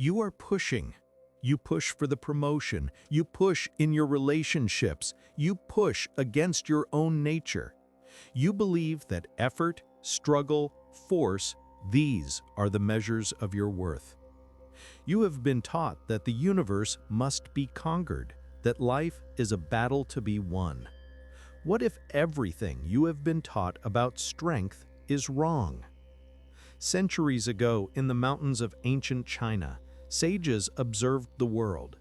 You are pushing. You push for the promotion. You push in your relationships. You push against your own nature. You believe that effort, struggle, force, these are the measures of your worth. You have been taught that the universe must be conquered, that life is a battle to be won. What if everything you have been taught about strength is wrong? Centuries ago, in the mountains of ancient China, sages observed the world.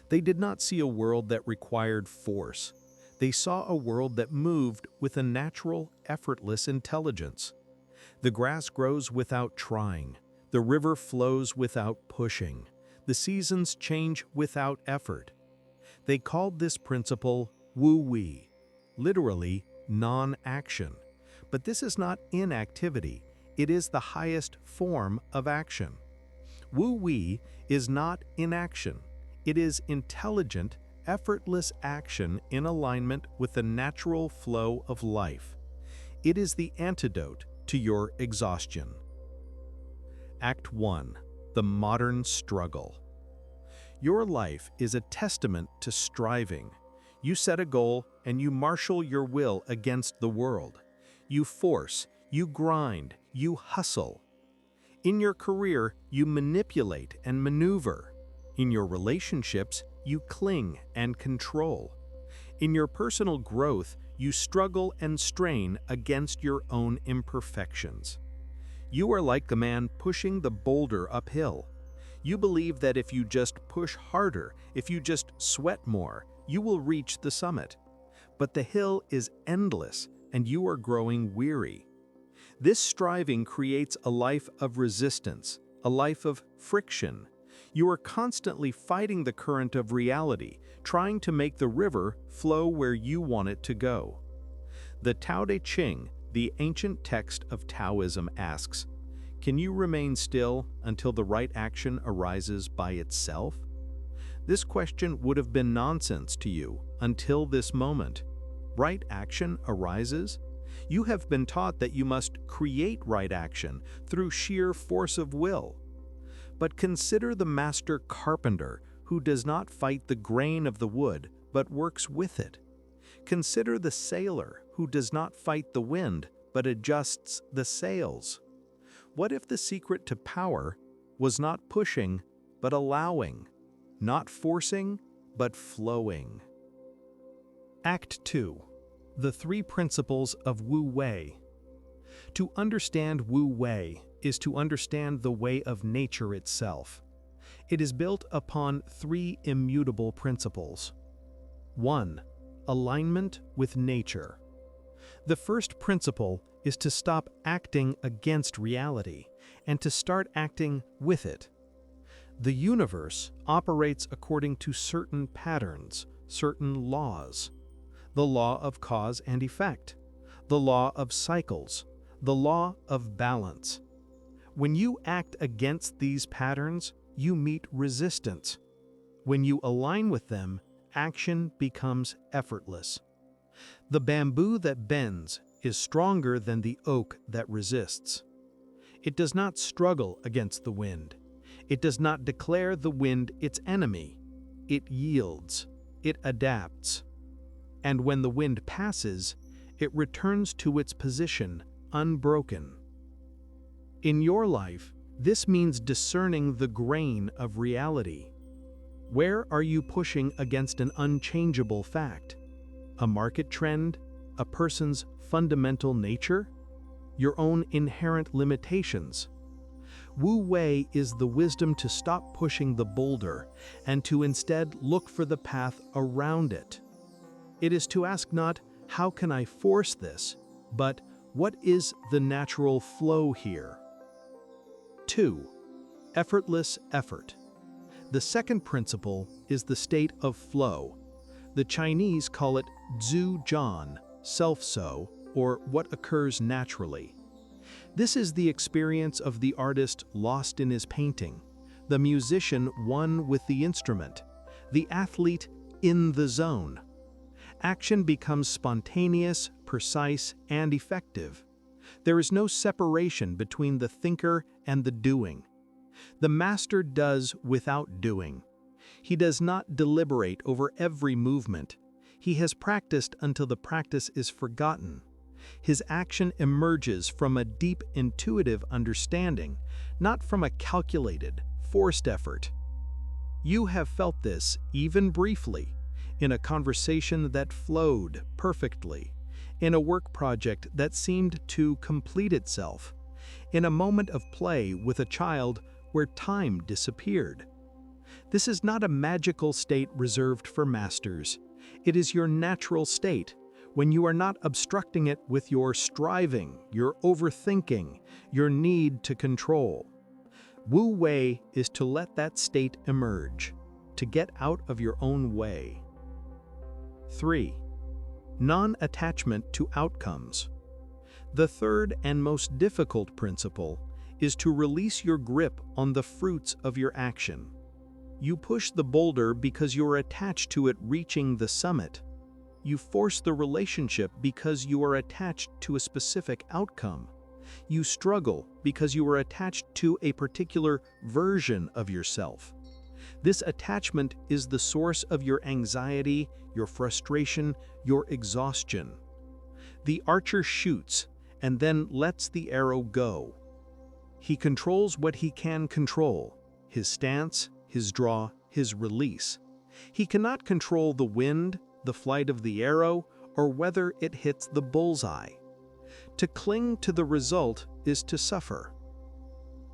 They did not see a world that required force. They saw a world that moved with a natural, effortless intelligence. The grass grows without trying. The river flows without pushing. The seasons change without effort. They called this principle Wu Wei, literally non-action. But this is not inactivity. It is the highest form of action. Wu Wei is not inaction. It is intelligent, effortless action in alignment with the natural flow of life. It is the antidote to your exhaustion. Act 1. The modern struggle. Your life is a testament to striving. You set a goal and you marshal your will against the world. You force, you grind, you hustle. In your career, you manipulate and maneuver. In your relationships, you cling and control. In your personal growth, you struggle and strain against your own imperfections. You are like the man pushing the boulder uphill. You believe that if you just push harder, if you just sweat more, you will reach the summit. But the hill is endless, and you are growing weary. This striving creates a life of resistance, a life of friction. You are constantly fighting the current of reality, trying to make the river flow where you want it to go. The Tao Te Ching, the ancient text of Taoism, asks, "Can you remain still until the right action arises by itself?" This question would have been nonsense to you until this moment. Right action arises? You have been taught that you must create right action through sheer force of will. But consider the master carpenter who does not fight the grain of the wood but works with it. Consider the sailor who does not fight the wind but adjusts the sails. What if the secret to power was not pushing but allowing, not forcing but flowing? Act 2. The three principles of Wu Wei. To understand Wu Wei is to understand the way of nature itself. It is built upon three immutable principles. 1. Alignment with nature. The first principle is to stop acting against reality and to start acting with it. The universe operates according to certain patterns, certain laws. The law of cause and effect, the law of cycles, the law of balance. When you act against these patterns, you meet resistance. When you align with them, action becomes effortless. The bamboo that bends is stronger than the oak that resists. It does not struggle against the wind. It does not declare the wind its enemy. It yields. It adapts. And when the wind passes, it returns to its position, unbroken. In your life, this means discerning the grain of reality. Where are you pushing against an unchangeable fact? A market trend? A person's fundamental nature? Your own inherent limitations? Wu Wei is the wisdom to stop pushing the boulder and to instead look for the path around it. It is to ask not, how can I force this, but what is the natural flow here? 2. Effortless effort. The second principle is the state of flow. The Chinese call it Zhu Zhan, self-so, or what occurs naturally. This is the experience of the artist lost in his painting, the musician one with the instrument, the athlete in the zone. Action becomes spontaneous, precise, and effective. There is no separation between the thinker and the doing. The master does without doing. He does not deliberate over every movement. He has practiced until the practice is forgotten. His action emerges from a deep intuitive understanding, not from a calculated, forced effort. You have felt this, even briefly, in a conversation that flowed perfectly, in a work project that seemed to complete itself, in a moment of play with a child where time disappeared. This is not a magical state reserved for masters. It is your natural state, when you are not obstructing it with your striving, your overthinking, your need to control. Wu Wei is to let that state emerge, to get out of your own way. 3. Non-attachment to outcomes. The third and most difficult principle is to release your grip on the fruits of your action. You push the boulder because you are attached to it reaching the summit. You force the relationship because you are attached to a specific outcome. You struggle because you are attached to a particular version of yourself. This attachment is the source of your anxiety, your frustration, your exhaustion. The archer shoots and then lets the arrow go. He controls what he can control: his stance, his draw, his release. He cannot control the wind, the flight of the arrow, or whether it hits the bullseye. To cling to the result is to suffer.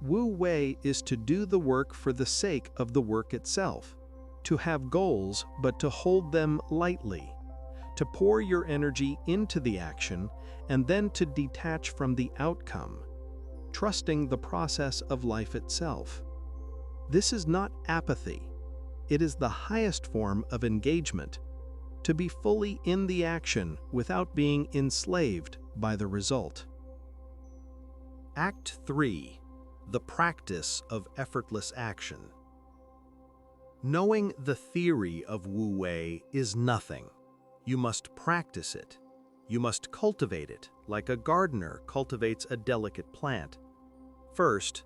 Wu Wei is to do the work for the sake of the work itself, to have goals but to hold them lightly, to pour your energy into the action and then to detach from the outcome, trusting the process of life itself. This is not apathy. It is the highest form of engagement, to be fully in the action without being enslaved by the result. Act 3. The practice of effortless action. Knowing the theory of Wu Wei is nothing. You must practice it. You must cultivate it like a gardener cultivates a delicate plant. First,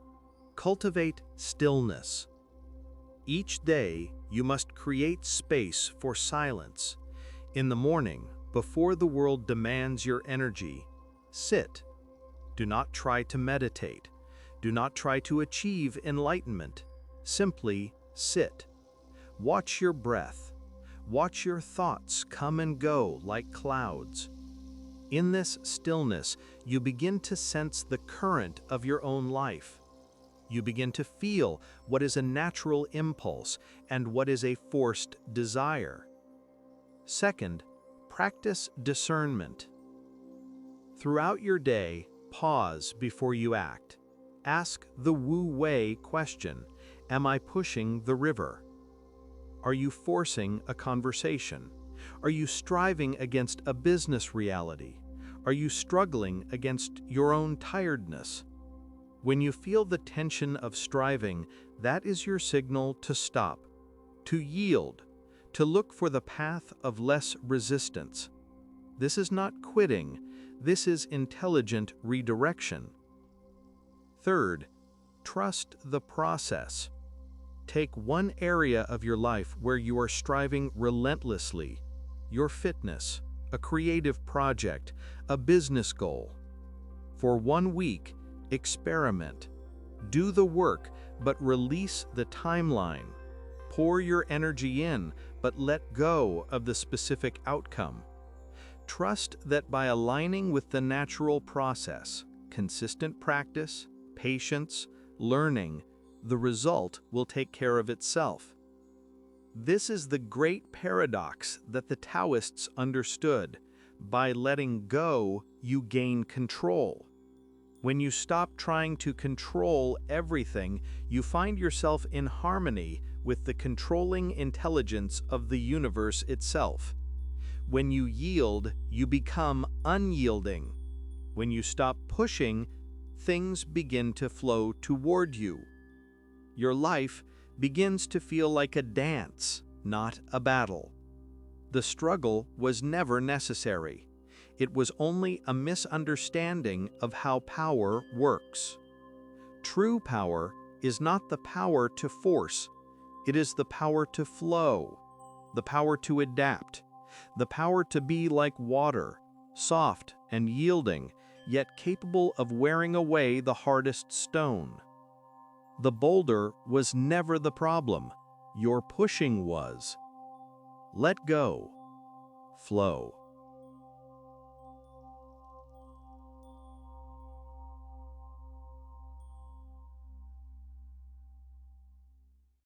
cultivate stillness. Each day, you must create space for silence. In the morning, before the world demands your energy, sit. Do not try to meditate. Do not try to achieve enlightenment. Simply sit. Watch your breath. Watch your thoughts come and go like clouds. In this stillness, you begin to sense the current of your own life. You begin to feel what is a natural impulse and what is a forced desire. Second, practice discernment. Throughout your day, pause before you act. Ask the Wu Wei question: am I pushing the river? Are you forcing a conversation? Are you striving against a business reality? Are you struggling against your own tiredness? When you feel the tension of striving, that is your signal to stop, to yield, to look for the path of less resistance. This is not quitting, this is intelligent redirection. Third, trust the process. Take one area of your life where you are striving relentlessly: your fitness, a creative project, a business goal. For 1 week, experiment. Do the work, but release the timeline. Pour your energy in, but let go of the specific outcome. Trust that by aligning with the natural process, consistent practice, patience, learning, the result will take care of itself. This is the great paradox that the Taoists understood. By letting go, you gain control. When you stop trying to control everything, you find yourself in harmony with the controlling intelligence of the universe itself. When you yield, you become unyielding. When you stop pushing, things begin to flow toward you. Your life begins to feel like a dance, not a battle. The struggle was never necessary. It was only a misunderstanding of how power works. True power is not the power to force, it is the power to flow, the power to adapt, the power to be like water, soft and yielding, yet capable of wearing away the hardest stone. The boulder was never the problem, your pushing was. Let go. Flow.